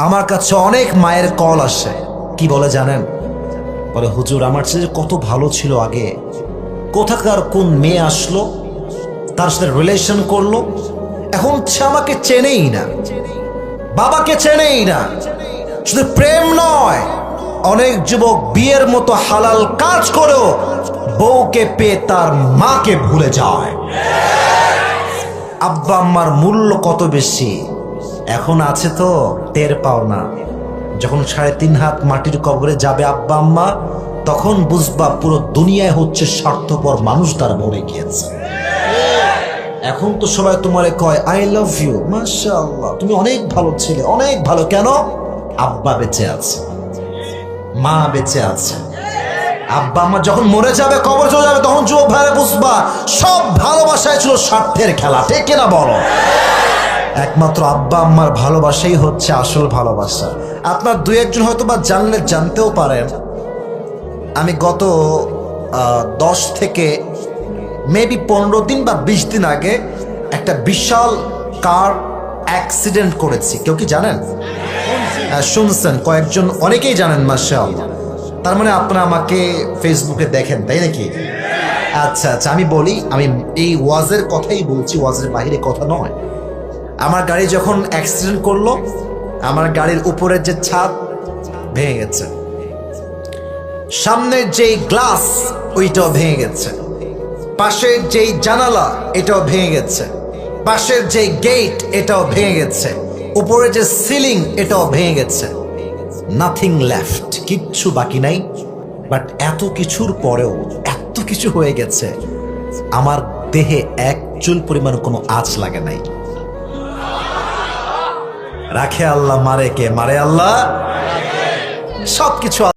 আমার কাছে অনেক মায়ের কল আসে, কি বলে জানেন? বলে হুজুর আমার ছেলে কত ভালো ছিল আগে, কোথাকার কোন মেয়ে আসলো, তার সাথে রিলেশন করলো, এখন সে আমাকে চেনেই না, বাবাকে চেনেই না। শুধু প্রেম নয়, অনেক যুবক বিয়ের মতো হালাল কাজ করেও বউকে পেয়ে তার মাকে ভুলে যায়। আব্বা আম্মার মূল্য কত বেশি এখন আছে তো টের পাও না। যখন 3.5 হাত মাটির কবরে যাবে আব্বা আম্মা, তখন বুঝবা পুরো দুনিয়ায় হচ্ছে স্বার্থপর মানুষ তার ভরে গিয়েছে। এখন তো সবাই তোমারে কয় আই লাভ ইউ, মাশাআল্লাহ তুমি অনেক ভালো ছেলে, অনেক ভালো। কেন? আব্বা বেঁচে আছে, মা বেঁচে আছে। আব্বা আম্মা যখন মরে যাবে, কবর চলে যাবে, তখন যুবক ভাইরা বুঝবা সব ভালোবাসায় ছিল স্বার্থের খেলা। ঠিক কিনা বলো? একমাত্র আব্বা আম্মার ভালোবাসাই হচ্ছে আসল ভালোবাসা। আপনার দুই একজন হয়তো বা জানলে জানতেও পারেন, আমি গত 10 থেকে মেবি 15 দিন বা 20 দিন আগে একটা বিশাল কার অ্যাক্সিডেন্ট করেছি। কেউ কি জানেন? শুনছেন? কয়েকজন, অনেকেই জানেন মাশাআল্লাহ। তার মানে আপনারা আমাকে ফেসবুকে দেখেন, তাই নাকি? আচ্ছা আচ্ছা, আমি বলি, আমি এই ওয়াজের কথাই বলছি, ওয়াজের বাইরে কথা নয়। আমার গাড়ি যখন অ্যাক্সিডেন্ট করলো, আমার গাড়ির উপরের যে ছাদ ভেঙে গেছে, সামনের যেই গ্লাস ওইটাও ভেঙে গেছে, পাশের যেই জানালা এটাও ভেঙে গেছে, পাশের যেই গেট এটাও ভেঙে গেছে, উপরে যে সিলিং এটাও ভেঙে গেছে। নাথিং লেফট, কিচ্ছু বাকি নাই। বাট এত কিছুর পরেও, এত কিছু হয়ে গেছে, আমার দেহে এক চুল পরিমাণ কোনো আঁচ লাগে নাই। রাখে আল্লাহ, মারে কে? মারে আল্লাহ। সবকিছু